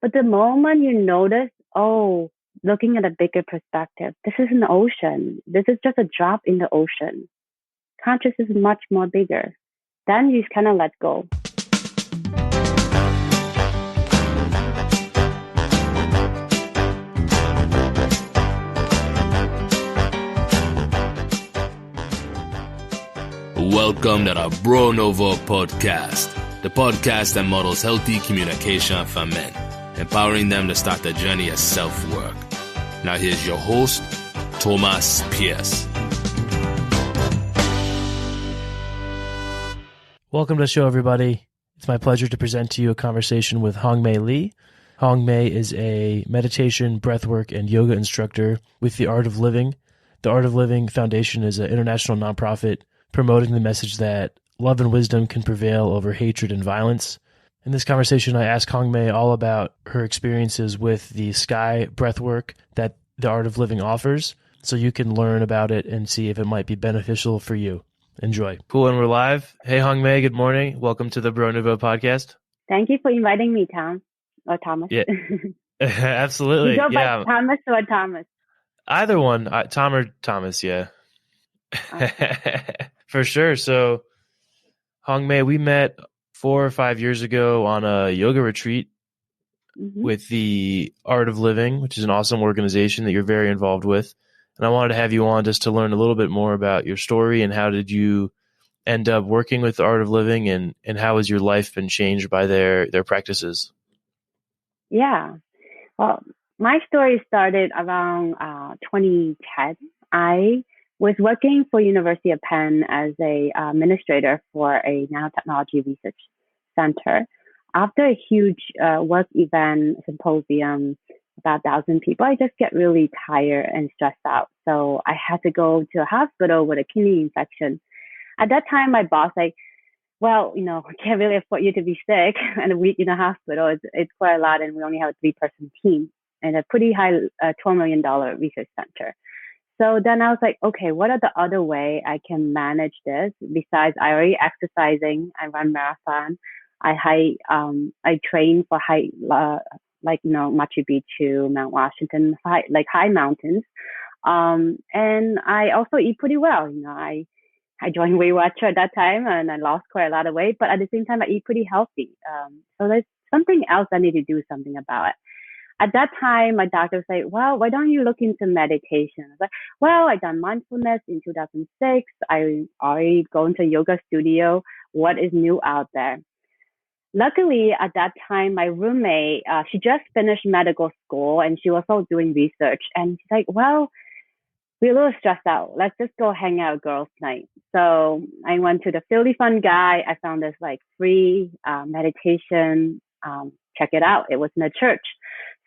But the moment you notice, oh, looking at a bigger perspective, this is an ocean. This is just a drop in the ocean. Consciousness is much more bigger. Then you kind of let go. Welcome to the Bro Novo podcast, the podcast that models healthy communication for men, empowering them to start the journey of self-work. Now here's your host, Thomas Pierce. Welcome to the show, everybody. It's my pleasure to present to you a conversation with Hong-Mei Li. Hong-Mei is a meditation, breathwork, and yoga instructor with The Art of Living. The Art of Living Foundation is an international nonprofit promoting the message that love and wisdom can prevail over hatred and violence. In this conversation, I ask Hong-Mei all about her experiences with the sky breathwork that The Art of Living offers, so you can learn about it and see if it might be beneficial for you. Enjoy. Cool, and we're live. Hey, Hong-Mei, good morning. Welcome to the Bro Nouveau podcast. Thank you for inviting me, Tom. Or Thomas. Yeah, absolutely. You go by Thomas or Thomas? Either one, Tom or Thomas, yeah. For sure. So, Hong-Mei, we met 4 or 5 years ago on a yoga retreat with the Art of Living, which is an awesome organization that you're very involved with. And I wanted to have you on just to learn a little bit more about your story and how did you end up working with the Art of Living and how has your life been changed by their practices? Yeah. Well, my story started around 2010. I was working for University of Penn as a administrator for a nanotechnology research center. After a huge work event symposium, about 1,000 people, I just get really tired and stressed out. So I had to go to a hospital with a kidney infection. At that time, my boss well, I can't really afford you to be sick and a week in a hospital. It's quite a lot, and we only have a 3-person team and a pretty high $12 million research center. So then I was like, okay, what are the other way I can manage this besides I already exercising, I run marathon, I train for high, Machu Picchu, Mount Washington, high mountains. And I also eat pretty well. I joined Weight Watcher at that time and I lost quite a lot of weight, but at the same time I eat pretty healthy. So there's something else I need to do something about it. At that time, my doctor was like, well, why don't you look into meditation? I was like, well, I done mindfulness in 2006. I already go into a yoga studio. What is new out there? Luckily, at that time, my roommate, she just finished medical school and she was also doing research. And she's like, well, we're a little stressed out. Let's just go hang out girls' night. So I went to the Philly Fun Guy. I found this free meditation. Check it out. It was in a church.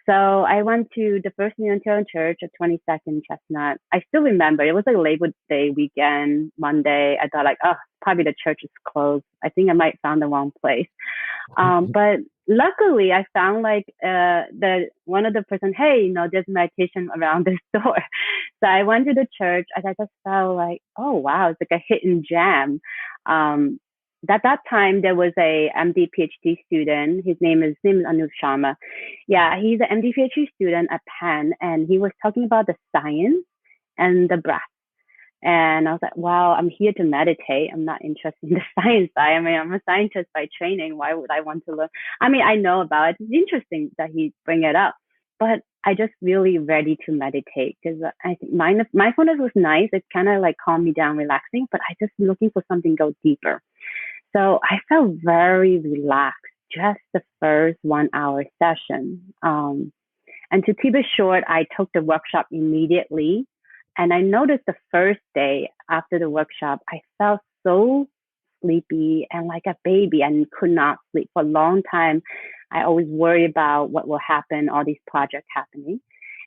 So I went to the First Unitarian Church at 22nd Chestnut. I still remember it was Labor Day weekend, Monday. I thought probably the church is closed. I think I might found the wrong place. But luckily I found one of the person, hey, there's meditation around this door. So I went to the church and I just felt oh wow, it's like a hidden gem. At that time, there was a MD PhD student. His name is Anup Sharma. Yeah, he's an MD PhD student at Penn, and he was talking about the science and the breath. And I was like, wow, I'm here to meditate. I'm not interested in the science side. I mean, I'm a scientist by training. Why would I want to learn? I mean, I know about it. It's interesting that he bring it up, but I just really ready to meditate because I think mindfulness was nice. It kind of calmed me down, relaxing, but I just looking for something go deeper. So I felt very relaxed just the first 1-hour session. And to keep it short, I took the workshop immediately. And I noticed the first day after the workshop, I felt so sleepy and like a baby and could not sleep for a long time. I always worry about what will happen, all these projects happening.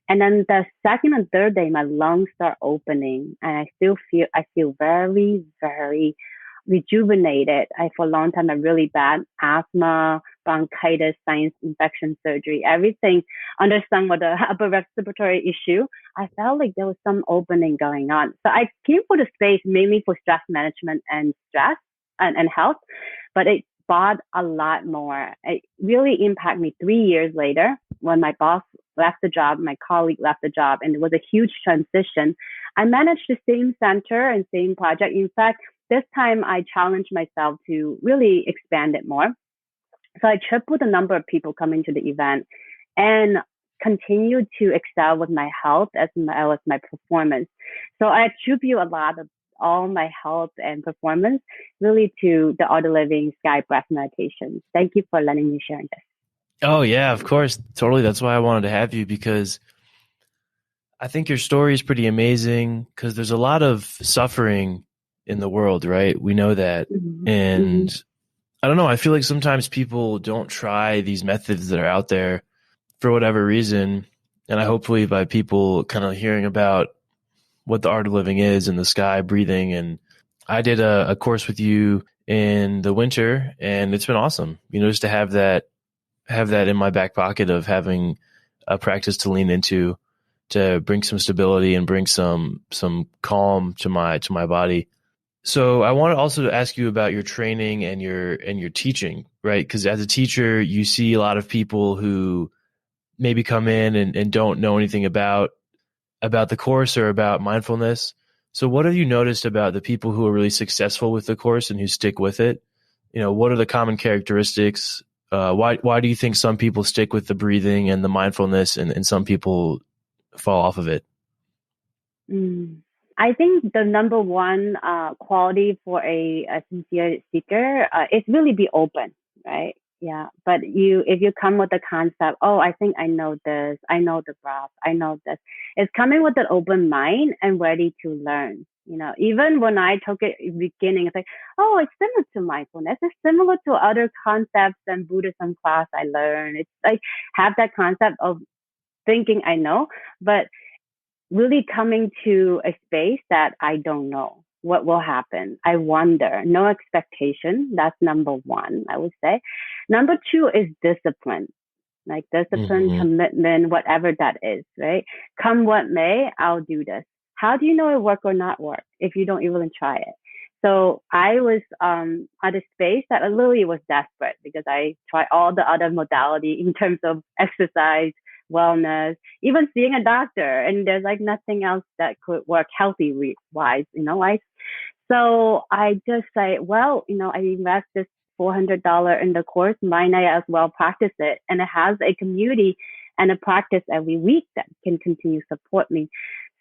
And then the second and third day, my lungs start opening and I feel very, very rejuvenated. For a long time, I had really bad asthma, bronchitis, sinus infection surgery, everything under some of the upper respiratory issue. I felt like there was some opening going on. So I came for the space mainly for stress management and stress and health, but it bought a lot more. It really impacted me 3 years later when my boss left the job, my colleague left the job, and it was a huge transition. I managed the same center and same project. In fact, this time I challenged myself to really expand it more. So I tripled the number of people coming to the event and continued to excel with my health as well as my performance. So I attribute a lot of all my health and performance really to the Art of Living Sky Breath meditation. Thank you for letting me share this. Oh, yeah, of course. Totally. That's why I wanted to have you, because I think your story is pretty amazing, because there's a lot of suffering in the world, right? We know that. Mm-hmm. And I don't know, I feel like sometimes people don't try these methods that are out there for whatever reason. And I hopefully by people kind of hearing about what the art of living is and the sky breathing. And I did a course with you in the winter, and it's been awesome, just to have that in my back pocket of having a practice to lean into, to bring some stability and bring some calm to my body. So I want to also ask you about your training and your teaching, right? Because as a teacher, you see a lot of people who maybe come in and don't know anything about the course or about mindfulness. So what have you noticed about the people who are really successful with the course and who stick with it? What are the common characteristics? Why do you think some people stick with the breathing and the mindfulness and some people fall off of it? I think the number one quality for a sincere seeker is really be open, right? Yeah. But if you come with the concept, oh, I think I know this, I know the breath, I know this, it's coming with an open mind and ready to learn. Even when I took it in the beginning, it's like, oh, it's similar to mindfulness. It's similar to other concepts and Buddhism class I learned. It's like have that concept of thinking I know, but really coming to a space that I don't know what will happen. I wonder, no expectation. That's number one, I would say. Number two is discipline, like discipline, commitment, whatever that is, right? Come what may, I'll do this. How do you know it work or not work if you don't even try it? So I was at a space that I literally was desperate because I tried all the other modality in terms of exercise, wellness, even seeing a doctor, and there's like nothing else that could work healthy wise, like. So I just say, well, I invest this $400 in the course, might I as well practice it, and it has a community and a practice every week that can continue to support me.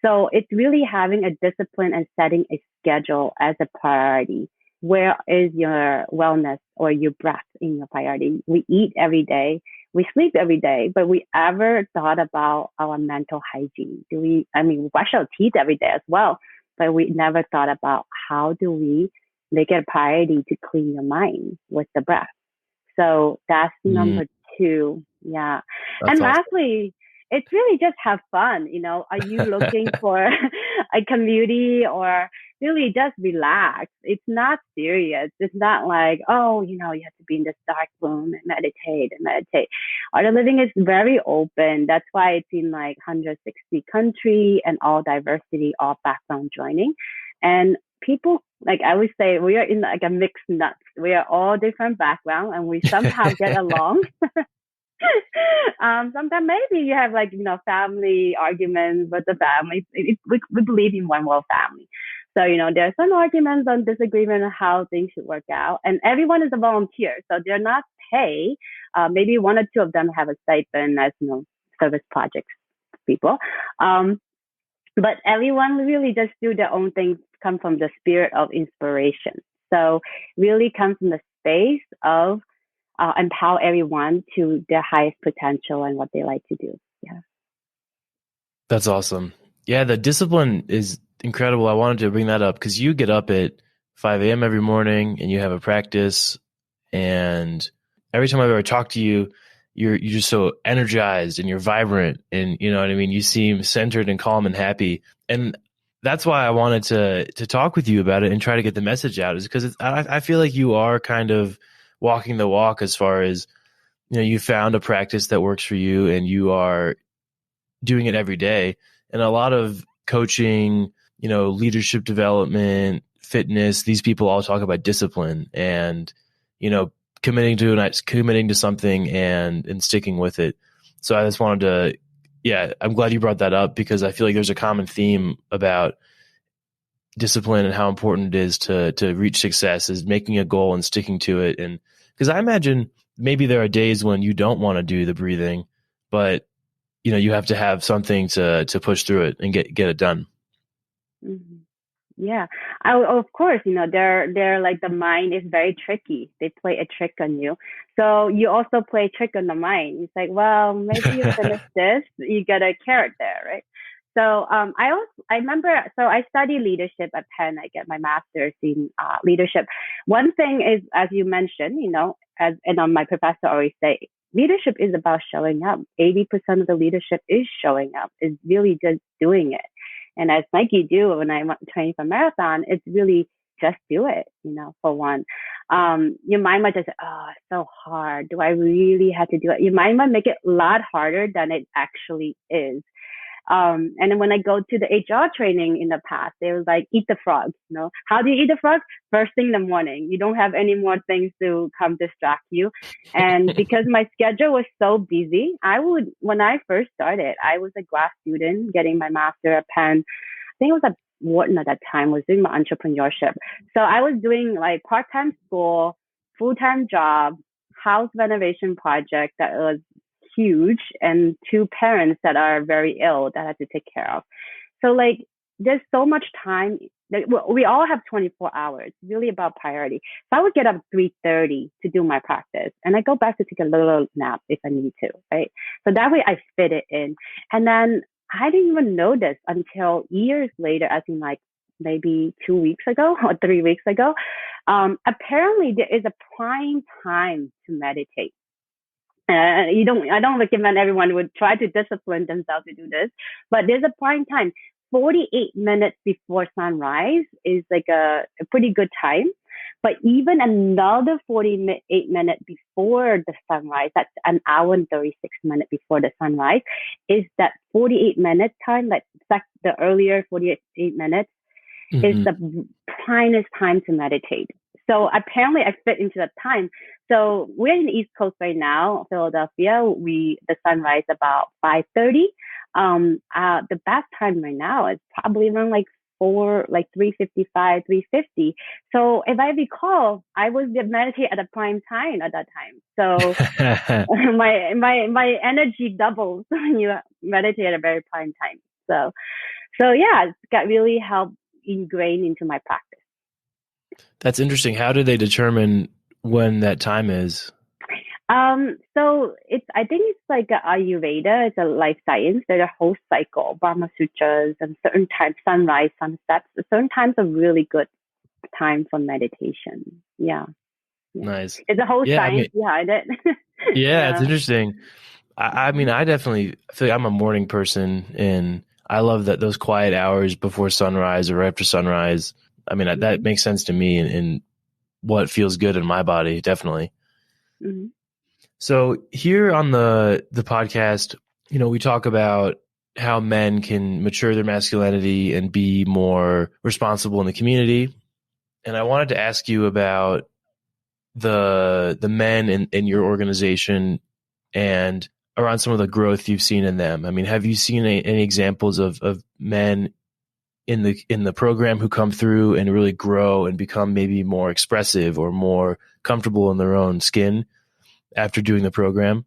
So it's really having a discipline and setting a schedule as a priority. Where is your wellness or your breath in your priority? We eat every day. We sleep every day, but we ever thought about our mental hygiene? We brush our teeth every day as well, but we never thought about how do we make it a priority to clean your mind with the breath. So that's number two. Yeah. That's and awesome. Lastly, it's really just have fun. Are you looking for a community or really just relax? It's not serious. It's not like, oh, you have to be in this dark room and meditate. Art of Living is very open. That's why it's in like 160 countries and all diversity, all background joining. And people, like I would say, we are in like a mixed nuts. We are all different background and we somehow get along. Sometimes maybe you have like, family arguments with the family. We believe in one world family. So, there are some arguments on disagreement on how things should work out. And everyone is a volunteer. So they're not paid. Maybe one or two of them have a stipend as, service projects people. But everyone really just do their own things, come from the spirit of inspiration. So really come from the space of empower everyone to their highest potential and what they like to do. Yeah. That's awesome. Yeah, the discipline is incredible. I wanted to bring that up because you get up at 5 a.m. every morning and you have a practice. And every time I've ever talked to you, you're just so energized and you're vibrant and you know what I mean? You seem centered and calm and happy. And that's why I wanted to talk with you about it and try to get the message out, is because I feel like you are kind of walking the walk as far as, you found a practice that works for you and you are doing it every day. And a lot of coaching, leadership development, fitness, these people all talk about discipline and, committing to something and sticking with it. So I just wanted to, I'm glad you brought that up, because I feel like there's a common theme about discipline and how important it is to reach success, is making a goal and sticking to it. And because I imagine maybe there are days when you don't want to do the breathing, but you have to have something to push through it and get it done. Mm-hmm. Yeah, of course, they're like, the mind is very tricky. They play a trick on you. So you also play a trick on the mind. It's like, well, maybe you finish this, you get a carrot there, right? So I remember, so I study leadership at Penn. I get my master's in leadership. One thing is, as you mentioned, my professor always say, leadership is about showing up. 80% of the leadership is showing up. Is really just doing it. And as Nike do when I went training for marathon, it's really just do it, for one. Your mind might just say, oh, it's so hard. Do I really have to do it? Your mind might make it a lot harder than it actually is. And then when I go to the HR training in the past, they was like, eat the frog. How do you eat the frog? First thing in the morning. You don't have any more things to come distract you. And because my schedule was so busy, when I first started, I was a grad student getting my master at Penn. I think it was at Wharton at that time, was doing my entrepreneurship. So I was doing like part-time school, full-time job, house renovation project that was huge, and 2 parents that are very ill that I had to take care of. So like, there's so much time. We all have 24 hours, really about priority. So I would get up 3:30 to do my practice, and I go back to take a little nap if I need to, right? So that way I fit it in. And then I didn't even know this until years later, I think like maybe 2 weeks ago or 3 weeks ago. Apparently there is a prime time to meditate. I don't recommend everyone would try to discipline themselves to do this, but there's a prime time. 48 minutes before sunrise is like a pretty good time. But even another 48 minutes before the sunrise, that's an hour and 36 minutes before the sunrise, is that 48 minute time, like the earlier 48 minutes, is the primest time to meditate. So apparently I fit into that time. So we're in the East Coast right now, Philadelphia. The sunrise about 5:30. The best time right now is probably around like 3:55, 3:50. So if I recall, I was meditate at a prime time at that time. So my energy doubles when you meditate at a very prime time. So yeah, it's got really helped ingrained into my practice. That's interesting. How do they determine when that time is? So I think it's like a Ayurveda. It's a life science. There's a whole cycle, Brahma Sutras, and certain times, sunrise, sunsets. Certain times are really good time for meditation. Yeah. Nice. It's a whole science behind it. Yeah, it's interesting. I mean, I definitely feel like I'm a morning person, and I love those quiet hours before sunrise or right after sunrise. I mean, that makes sense to me and what feels good in my body, definitely. Mm-hmm. So here on the podcast, we talk about how men can mature their masculinity and be more responsible in the community. And I wanted to ask you about the men in your organization and around some of the growth you've seen in them. I mean, have you seen any examples of men in the program who come through and really grow and become maybe more expressive or more comfortable in their own skin after doing the program?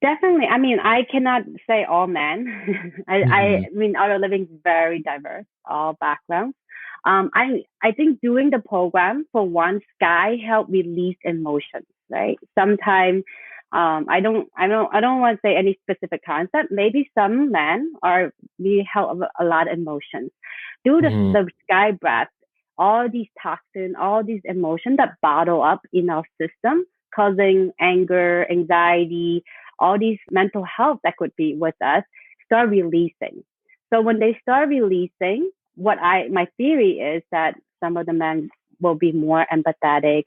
Definitely. I mean, I cannot say all men. I mean, Art of Living is very diverse, all backgrounds. I think doing the program, for one, Sky helped release emotions, right? Sometimes I don't want to say any specific concept. Maybe some men we held a lot of emotions. Due to the Sky breath, all these toxins, all these emotions that bottle up in our system, causing anger, anxiety, all these mental health that could be with us, start releasing. So when they start releasing, my theory is that some of the men will be more empathetic,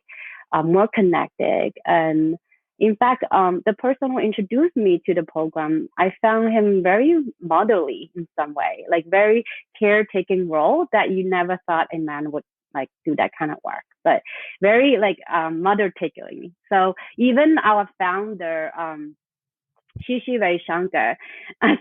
more connected. And in fact, the person who introduced me to the program, I found him very motherly in some way, like very caretaking role that you never thought a man would like do that kind of work. but very like mother tickling. So even our founder, Sri Sri Ravi Shankar.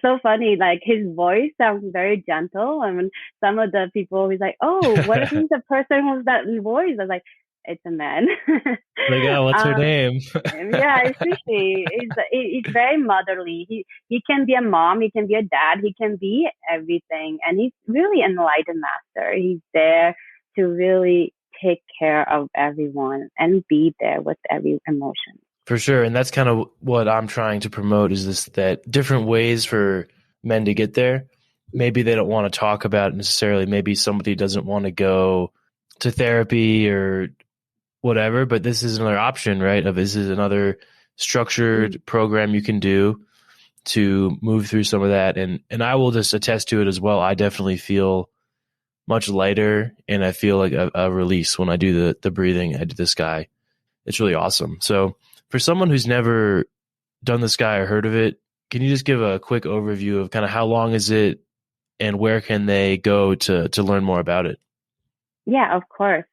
So funny, like his voice sounds very gentle. I mean, some of the people he's like, "Oh, what is the person who's that voice?" I was like, "It's a man." Like, oh, what's her name? Yeah, it's Sri Sri. He's very motherly. He can be a mom, he can be a dad, he can be everything, and he's really an enlightened master. He's there to really take care of everyone and be there with every emotion. For sure. And that's kind of what I'm trying to promote is this, that different ways for men to get there. Maybe they don't want to talk about it necessarily. Maybe somebody doesn't want to go to therapy or whatever, but this is another option, right? This is another structured program you can do to move through some of that. And I will just attest to it as well. I definitely feel much lighter and I feel like a release when I do the breathing. I do the sky. It's really awesome. So for someone who's never done the sky or heard of it, can you just give a quick overview of kind of how long is it and where can they go to learn more about it? Yeah, of course.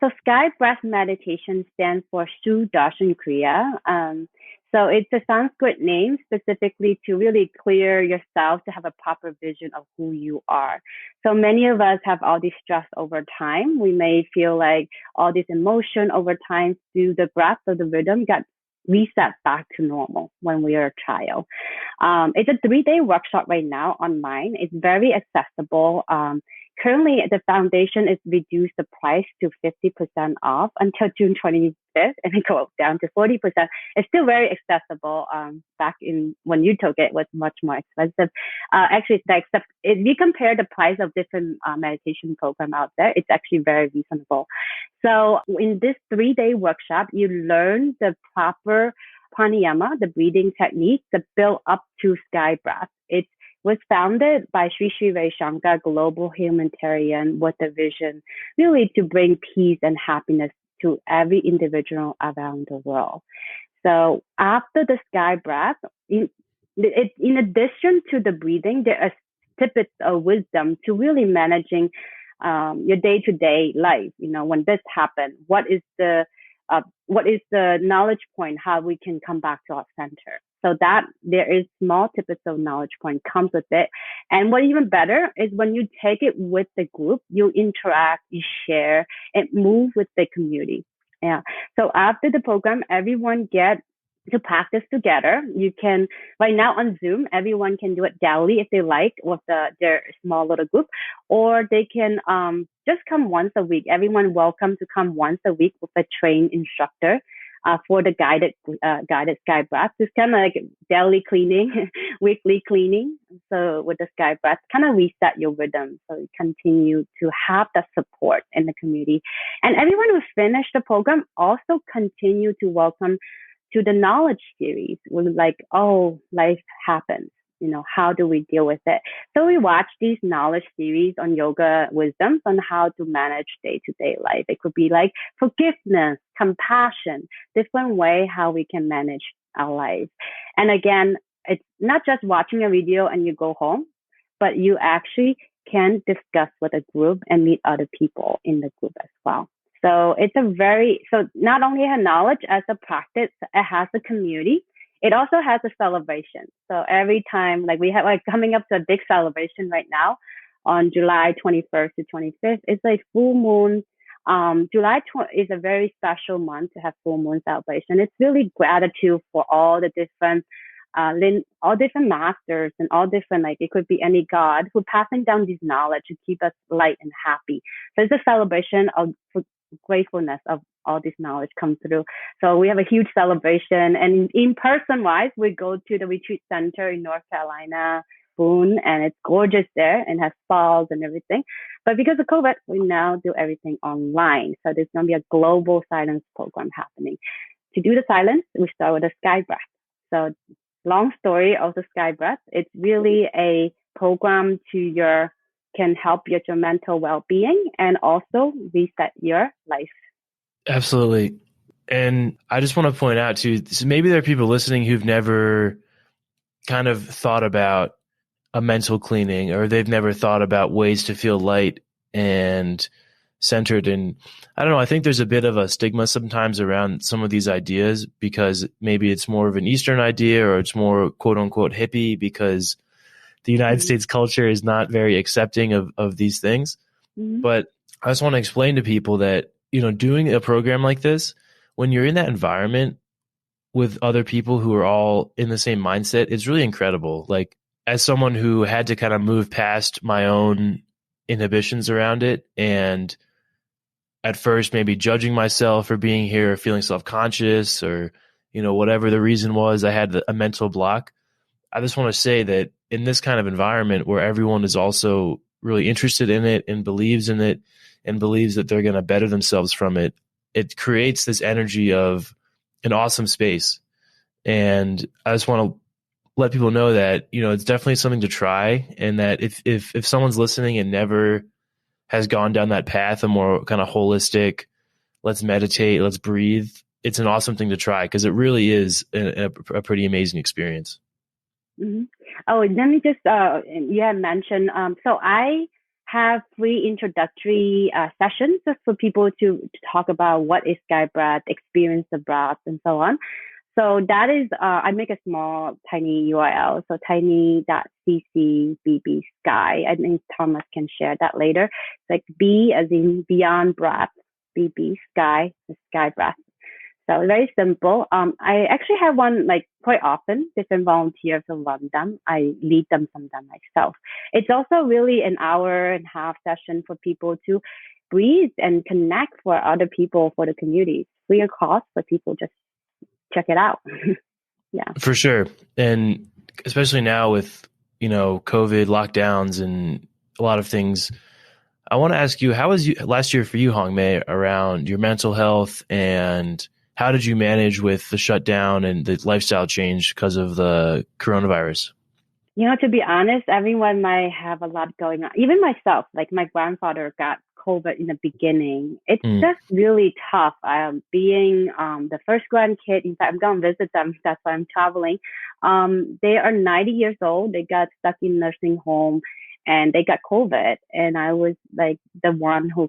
So sky breath meditation stands for Shu Darshan Kriya. So it's a Sanskrit name specifically to really clear yourself to have a proper vision of who you are. So many of us have all this stress over time. We may feel like all this emotion over time through the breath or the rhythm got reset back to normal when we are a child. It's a 3-day workshop right now online. It's very accessible. Currently, the foundation is reduced the price to 50% off until June 25th, and it goes down to 40%. It's still very accessible. Back in when you took it, it was much more expensive. Actually, if you compare the price of different meditation programs out there, it's actually very reasonable. So in this 3-day workshop, you learn the proper pranayama, the breathing technique, to build up to sky breath. It was founded by Sri Sri Ravi Shankar, global humanitarian, with a vision really to bring peace and happiness to every individual around the world. So after the sky breath, in addition to the breathing, there are tidbits of wisdom to really managing your day-to-day life. You know, when this happens, what is the knowledge point, how we can come back to our center. So that there is small tidbits of knowledge point comes with it. And what even better is when you take it with the group, you interact, you share, and move with the community. Yeah. So after the program, everyone gets to practice together. You can, right now on Zoom, everyone can do it daily if they like with their small little group, or they can just come once a week. Everyone welcome to come once a week with a trained instructor for the guided sky breath. It's kind of like daily cleaning, weekly cleaning. So with the sky breath, kind of reset your rhythm. So you continue to have that support in the community. And everyone who finished the program also continue to welcome to the knowledge series. We're like, oh, life happens. You know, how do we deal with it? So we watch these knowledge series on yoga wisdoms on how to manage day-to-day life. It could be like forgiveness, compassion, different way how we can manage our life. And again, it's not just watching a video and you go home, but you actually can discuss with a group and meet other people in the group as well. So it's so not only a knowledge as a practice, it has a community. It also has a celebration. So every time, like we have coming up to a big celebration right now on July 21st to 25th, it's like full moon. July is a very special month to have full moon celebration. It's really gratitude for all the different masters and all different, like it could be any god who passing down this knowledge to keep us light and happy. So it's a celebration of gratefulness of all this knowledge come through. So we have a huge celebration, and in person wise, we go to the retreat center in North Carolina, Boone, and it's gorgeous there and has spas and everything. But because of COVID, we now do everything online. So there's going to be a global silence program happening. To do the silence, we start with a sky breath. So long story of the sky breath. It's really a program can help your mental well-being and also reset your life. Absolutely. And I just want to point out too, so maybe there are people listening who've never kind of thought about a mental cleaning, or they've never thought about ways to feel light and centered in, I don't know, I think there's a bit of a stigma sometimes around some of these ideas because maybe it's more of an Eastern idea or it's more quote unquote hippie because the United States culture is not very accepting of these things. But I just want to explain to people that, doing a program like this, when you're in that environment with other people who are all in the same mindset, it's really incredible. Like, as someone who had to kind of move past my own inhibitions around it and at first maybe judging myself for being here or feeling self-conscious or, whatever the reason was, I had a mental block. I just want to say that in this kind of environment where everyone is also really interested in it and believes in it and believes that they're going to better themselves from it, it creates this energy of an awesome space. And I just want to let people know that, it's definitely something to try. And that if someone's listening and never has gone down that path, a more kind of holistic, let's meditate, let's breathe, it's an awesome thing to try because it really is a pretty amazing experience. Mm-hmm. Oh, let me just, you had mentioned, so I have free introductory sessions just for people to talk about what is sky breath, experience the breath, and so on. So that is, I make a small, tiny URL, so tiny.cc/bb sky. I think Thomas can share that later. It's like B as in beyond breath, BB sky, the sky breath. So very simple. I actually have one like quite often. Different volunteers will run them. I lead them from them myself. It's also really an hour and a half session for people to breathe and connect for other people, for the community. Free of cost, but people just check it out. Yeah, for sure. And especially now with, COVID lockdowns and a lot of things, I want to ask you, how was last year for you, Hong-Mei, around your mental health, and how did you manage with the shutdown and the lifestyle change because of the coronavirus? To be honest, everyone might have a lot going on. Even myself, like my grandfather got COVID in the beginning. It's just really tough. Being the first grandkid, in fact, I'm going to visit them. That's why I'm traveling. They are 90 years old. They got stuck in nursing home and they got COVID. And I was like the one who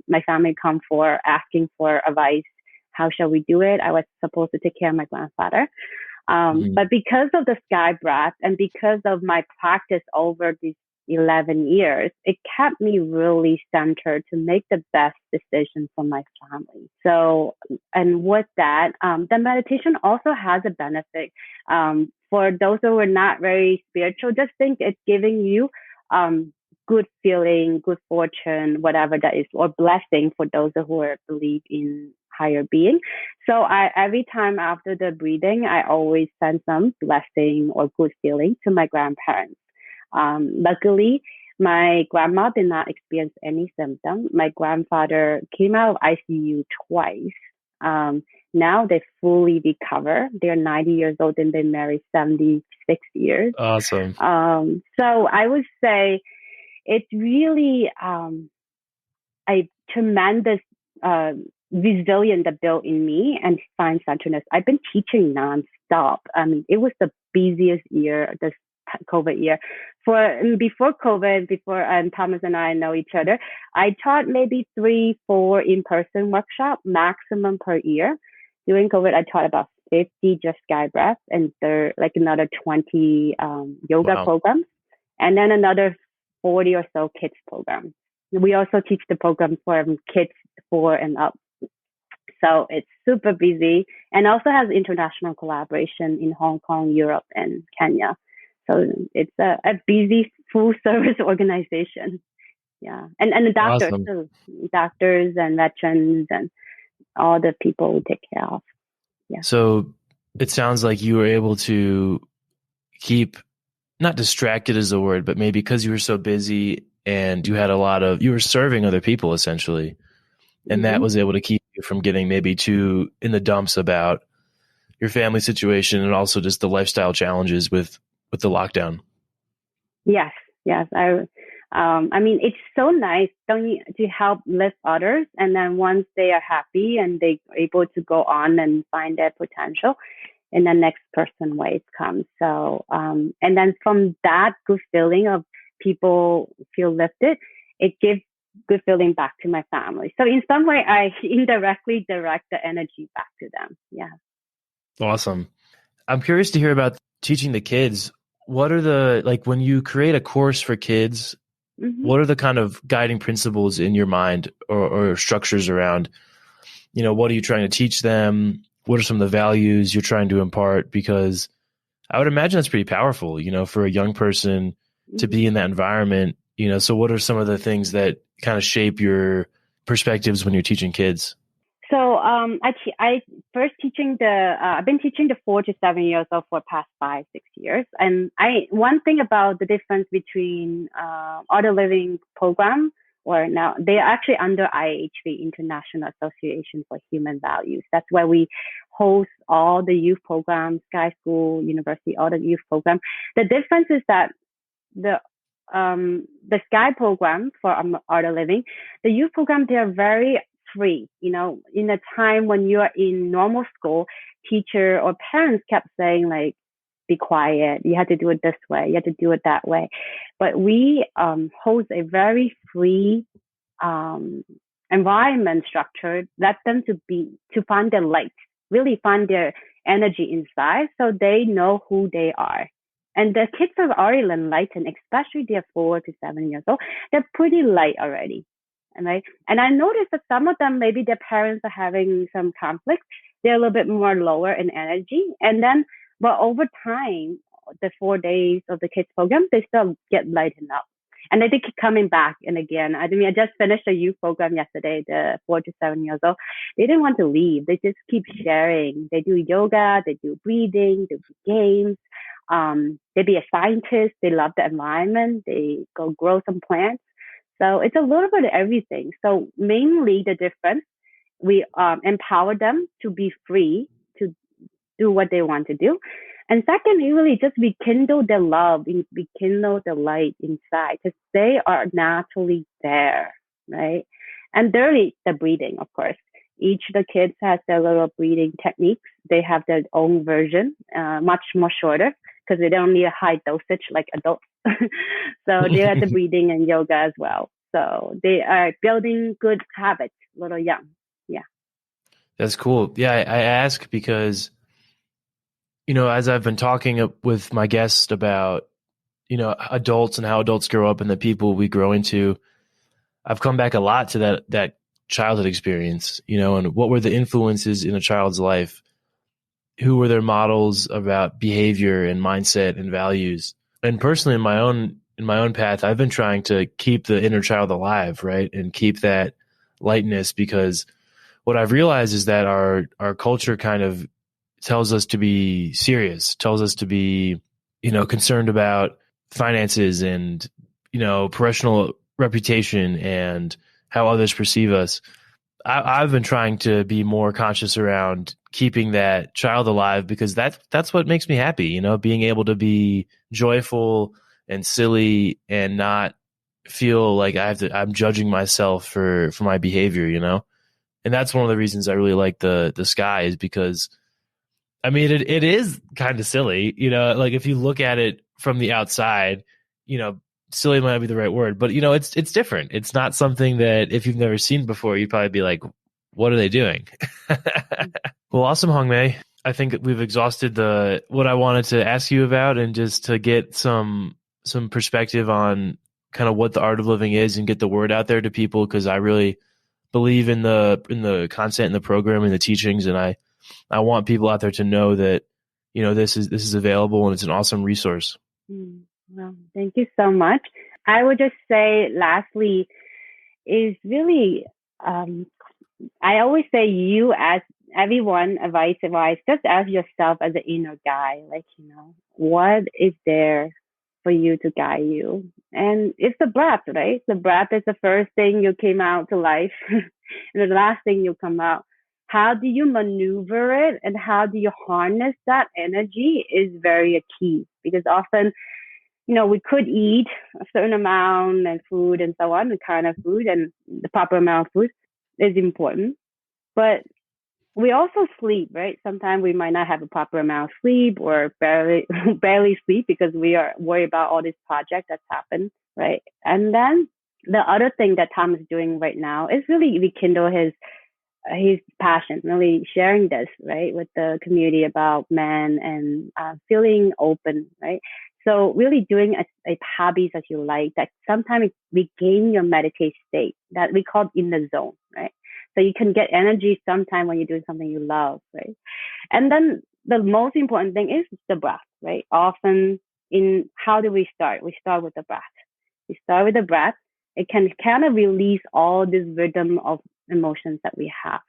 my family come for asking for advice. How shall we do it? I was supposed to take care of my grandfather. But because of the sky breath and because of my practice over these 11 years, it kept me really centered to make the best decision for my family. So, and with that, the meditation also has a benefit. For those who are not very spiritual, just think it's giving you good feeling, good fortune, whatever that is, or blessing for those who believe in higher being. So every time after the breathing, I always send some blessing or good feeling to my grandparents. Luckily, my grandma did not experience any symptom. My grandfather came out of ICU twice. Now they fully recover. They're 90 years old and been married 76 years. Awesome. So I would say it's really a tremendous resilience that built in me and find centeredness. I've been teaching nonstop. I mean, it was the busiest year, this COVID year. Before COVID, Thomas and I know each other, I taught maybe 3-4 in-person workshop maximum per year. During COVID, I taught about 50 just sky breath and like another 20 yoga programs, and then another 40 or so kids program. We also teach the program for kids 4 and up. So it's super busy and also has international collaboration in Hong Kong, Europe, and Kenya. So it's a busy full service organization. Yeah. And the doctors too. Doctors and veterans and all the people we take care of. Yeah. So it sounds like you were able to keep, not distracted is the word, but maybe because you were so busy and you had you were serving other people essentially. And that was able to keep you from getting maybe too in the dumps about your family situation and also just the lifestyle challenges with the lockdown. Yes. I mean, it's so nice to help lift others. And then once they are happy and they're able to go on and find their potential, and the next person wave comes. So, and then from that good feeling of people feel lifted, it gives good feeling back to my family. So in some way, I indirectly direct the energy back to them. Yeah. Awesome. I'm curious to hear about teaching the kids. What are the, like, when you create a course for kids, what are the kind of guiding principles in your mind, or structures around, what are you trying to teach them? What are some of the values you're trying to impart? Because I would imagine that's pretty powerful, for a young person to be in that environment, so what are some of the things that kind of shape your perspectives when you're teaching kids? So I first teaching I've been teaching the 4 to 7 years old for the past 5-6 years. And one thing about the difference between Art of Living program, or now they are actually under IHV, International Association for Human Values. That's where we host all the youth programs, Sky School, University, all the youth programs. The difference is that the Sky program for Art of Living, the youth program, they are very free. In a time when you are in normal school, teacher or parents kept saying like, be quiet, you have to do it this way, you have to do it that way. But we host a very free environment structure, let them to find their light, really find their energy inside, so they know who they are. And the kids are already enlightened, especially they're 4 to 7 years old. They're pretty light already. Right? And I noticed that some of them, maybe their parents are having some conflict. They're a little bit more lower in energy. And then, but over time, the 4 days of the kids program, they still get lightened up. And they keep coming back and again. I just finished a youth program yesterday, the 4 to 7 years old. They didn't want to leave. They just keep sharing. They do yoga, they do breathing, they do games. They be a scientist. They love the environment. They go grow some plants. So it's a little bit of everything. So mainly the difference, we empower them to be free to do what they want to do. And second, really just rekindle their love, rekindle the light inside, because they are naturally there, right? And thirdly, the breathing, of course. Each of the kids has their little breathing techniques. They have their own version, much more shorter, because they don't need a high dosage like adults. So they have the breathing and yoga as well. So they are building good habits, a little young. Yeah. That's cool. Yeah, I ask because, as I've been talking with my guests about, adults and how adults grow up and the people we grow into, I've come back a lot to that childhood experience, and what were the influences in a child's life? Who were their models about behavior and mindset and values? And personally, in my own path, I've been trying to keep the inner child alive, right? And keep that lightness, because what I've realized is that our culture kind of tells us to be serious, tells us to be, concerned about finances and, professional reputation and how others perceive us. I've been trying to be more conscious around keeping that child alive, because that's what makes me happy, being able to be joyful and silly and not feel like I'm judging myself for my behavior, And that's one of the reasons I really like the Sky, is because, it is kind of silly, like if you look at it from the outside, silly might not be the right word, but it's different. It's not something that if you've never seen before, you'd probably be like, what are they doing? Well, awesome, Hong-Mei. I think we've exhausted what I wanted to ask you about, and just to get some perspective on kind of what the Art of Living is and get the word out there to people, because I really believe in the content and the program and the teachings, and I want people out there to know that this is available, and it's an awesome resource. Well, thank you so much. I would just say, lastly, is really, I always say, you as everyone, advice, just ask yourself as an inner guide, like, what is there for you to guide you? And it's the breath, right? The breath is the first thing you came out to life and the last thing you come out. How do you maneuver it and how do you harness that energy is very key, because often, we could eat a certain amount of food and so on, the kind of food and the proper amount of food is important. But we also sleep, right? Sometimes we might not have a proper amount of sleep, or barely sleep, because we are worried about all this project that's happened, right? And then the other thing that Tom is doing right now is really rekindle his passion, really sharing this, right, with the community about men and feeling open, right? So really doing a hobbies that you like, that sometimes regain your meditation state that we call in the zone, right? So you can get energy sometime when you're doing something you love, right? And then the most important thing is the breath, right? Often how do we start? We start with the breath. We start with the breath. It can kind of release all this rhythm of emotions that we have.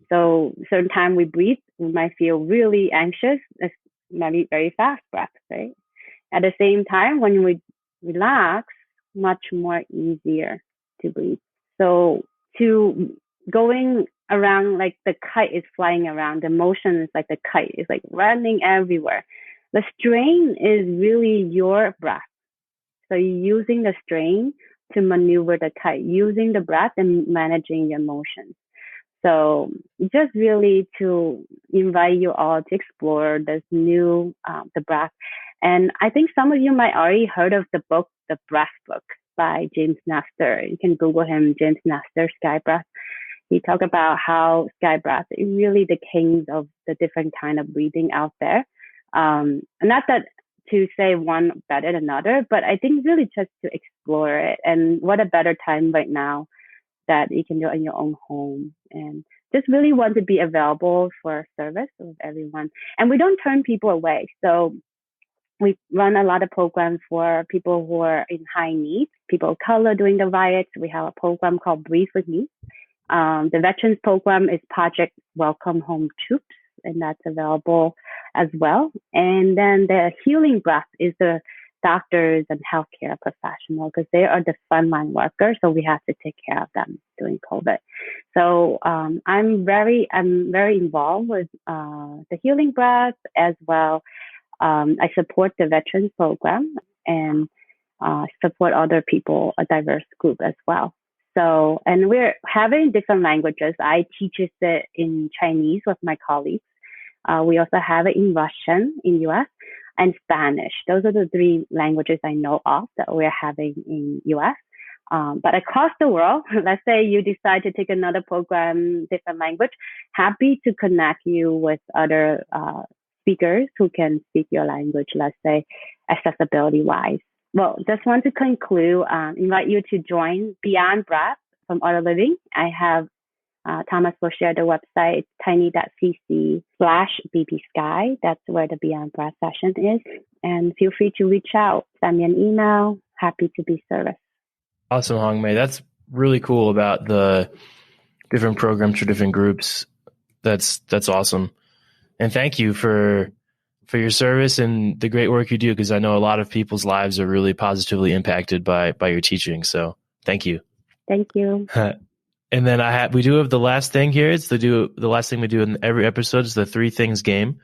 So certain time we breathe, we might feel really anxious. It's maybe very fast breath, right? At the same time, when we relax, much more easier to breathe. So to going around like the kite is flying around, the motion is like the kite, it's like running everywhere. The strain is really your breath. So you're using the strain to maneuver the kite, using the breath and managing your emotions. So just really to invite you all to explore this new, the breath. And I think some of you might already heard of the book, The Breath Book by James Nestor. You can Google him, James Nestor, Sky Breath. He talked about how sky breath is really the kings of the different kind of breathing out there. Not that to say one better than another, but I think really just to explore it. And what a better time right now that you can do in your own home, and just really want to be available for service of everyone. And we don't turn people away. So we run a lot of programs for people who are in high need, people of color during the riots. We have a program called Breathe With Me. The veterans program is Project Welcome Home Troops, and that's available as well. And then the healing breath is the doctors and healthcare professionals, because they are the frontline workers. So we have to take care of them during COVID. So I'm very involved with the healing breath as well. I support the veterans program and support other people, a diverse group as well. So, and we're having different languages. I teach it in Chinese with my colleagues. We also have it in Russian in US and Spanish. Those are the three languages I know of that we're having in US. But across the world, let's say you decide to take another program, different language, happy to connect you with other speakers who can speak your language, let's say accessibility wise. Well, just want to conclude, invite you to join Beyond Breath from Art of Living. I have Thomas will share the website, tiny.cc/bpsky. That's where the Beyond Breath session is. And feel free to reach out, send me an email. Happy to be service. Awesome, Hong-Mei. That's really cool about the different programs for different groups. That's awesome. And thank you for your service and the great work you do, because I know a lot of people's lives are really positively impacted by your teaching. So thank you. Thank you. And then we do have the last thing here. It's the last thing we do in every episode is the 3 things game.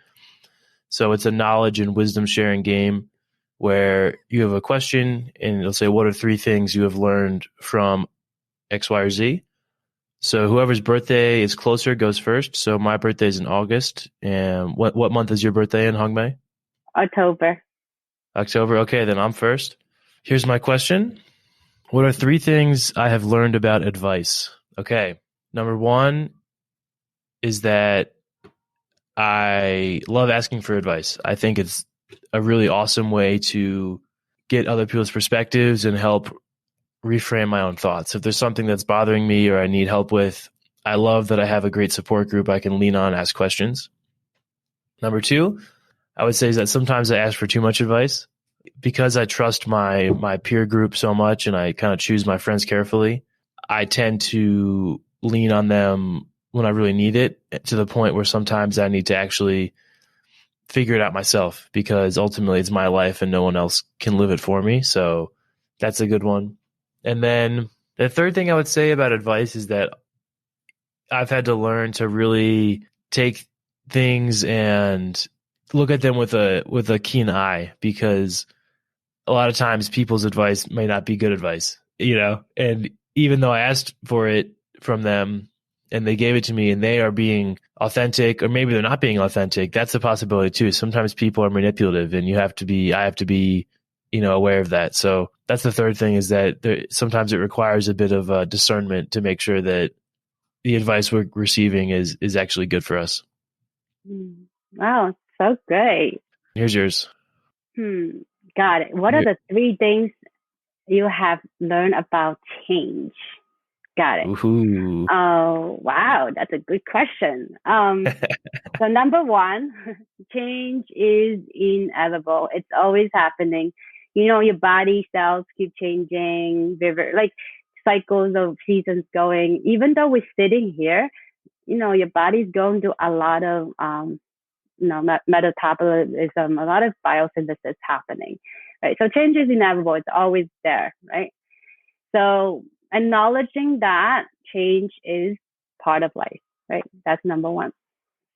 So it's a knowledge and wisdom sharing game where you have a question and it'll say, what are 3 things you have learned from X, Y, or Z? So whoever's birthday is closer goes first. So my birthday is in August. And what month is your birthday in, Hong-Mei? October. Okay, then I'm first. Here's my question. What are 3 things I have learned about advice? Okay. Number 1 is that I love asking for advice. I think it's a really awesome way to get other people's perspectives and help reframe my own thoughts. If there's something that's bothering me or I need help with, I love that I have a great support group I can lean on, ask questions. Number 2, I would say is that sometimes I ask for too much advice because I trust my peer group so much and I kind of choose my friends carefully. I tend to lean on them when I really need it, to the point where sometimes I need to actually figure it out myself, because ultimately it's my life and no one else can live it for me. So that's a good one. And then the third thing I would say about advice is that I've had to learn to really take things and look at them with a keen eye, because a lot of times people's advice may not be good advice, and even though I asked for it from them and they gave it to me and they are being authentic, or maybe they're not being authentic, that's a possibility too. Sometimes people are manipulative and I have to be aware of that. So that's the third thing, is that sometimes it requires a bit of discernment to make sure that the advice we're receiving is actually good for us. Wow, so great. Here's yours. Got it. What are the 3 things you have learned about change? Got it. Ooh. Oh, wow. That's a good question. So number 1, change is inevitable. It's always happening. Your body cells keep changing, like cycles of seasons going. Even though we're sitting here, your body's going through a lot of, metabolism, a lot of biosynthesis happening, right? So change is inevitable. It's always there, right? So acknowledging that change is part of life, right? That's number 1.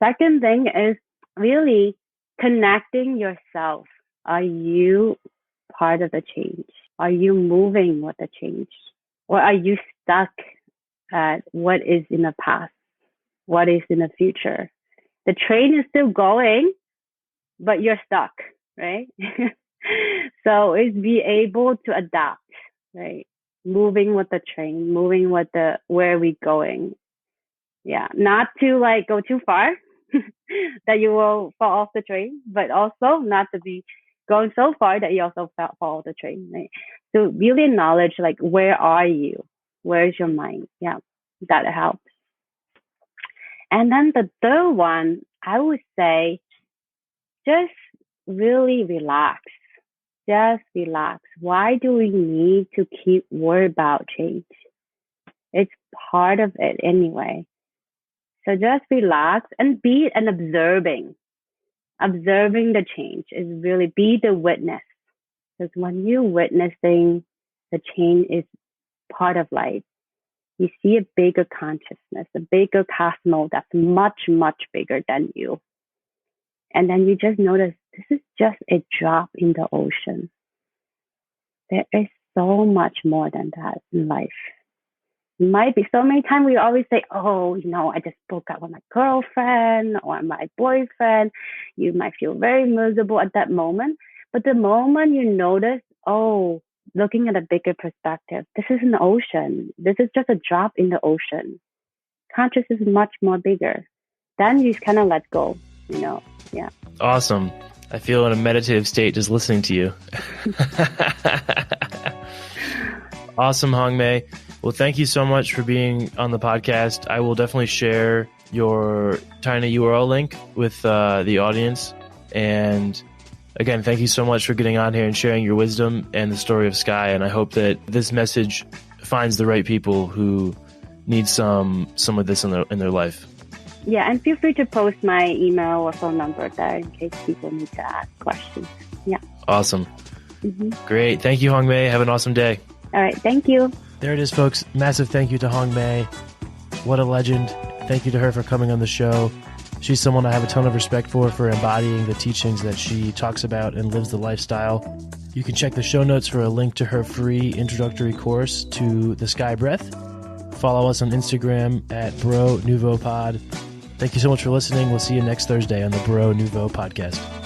Second thing is really connecting yourself. Are you part of the change? Are you moving with the change? Or are you stuck at what is in the past? What is in the future? The train is still going, but you're stuck, right? So it's be able to adapt, right? Moving with the train, moving with where we going. Yeah, not to like go too far that you will fall off the train, but also not to be going so far that you also fall off the train, right? So really acknowledge like, where are you? Where's your mind? Yeah, that helps. And then the third one, I would say, just really relax. Just relax. Why do we need to keep worried about change? It's part of it anyway. So just relax and be an observing. Observing the change is really be the witness. Because when you're witnessing the change is part of life, you see a bigger consciousness, a bigger cosmos that's much, much bigger than you. And then you just notice this is just a drop in the ocean. There is so much more than that in life. It might be so many times we always say, oh, I just broke up with my girlfriend or my boyfriend. You might feel very miserable at that moment. But the moment you notice, looking at a bigger perspective, this is an ocean. This is just a drop in the ocean. Consciousness is much more bigger. Then you kind of let go, yeah. Awesome. I feel in a meditative state just listening to you. Awesome, Hong-Mei. Well, thank you so much for being on the podcast. I will definitely share your tiny URL link with the audience. And again, thank you so much for getting on here and sharing your wisdom and the story of Sky. And I hope that this message finds the right people who need some of this in their life. Yeah, and feel free to post my email or phone number there in case people need to ask questions. Yeah. Awesome. Great. Thank you, Hong-Mei. Have an awesome day. All right. Thank you. There it is, folks. Massive thank you to Hong-Mei. What a legend. Thank you to her for coming on the show. She's someone I have a ton of respect for embodying the teachings that she talks about and lives the lifestyle. You can check the show notes for a link to her free introductory course to the Sky Breath. Follow us on Instagram at Bro Nouveau Pod. Thank you so much for listening. We'll see you next Thursday on the Bro Nouveau Podcast.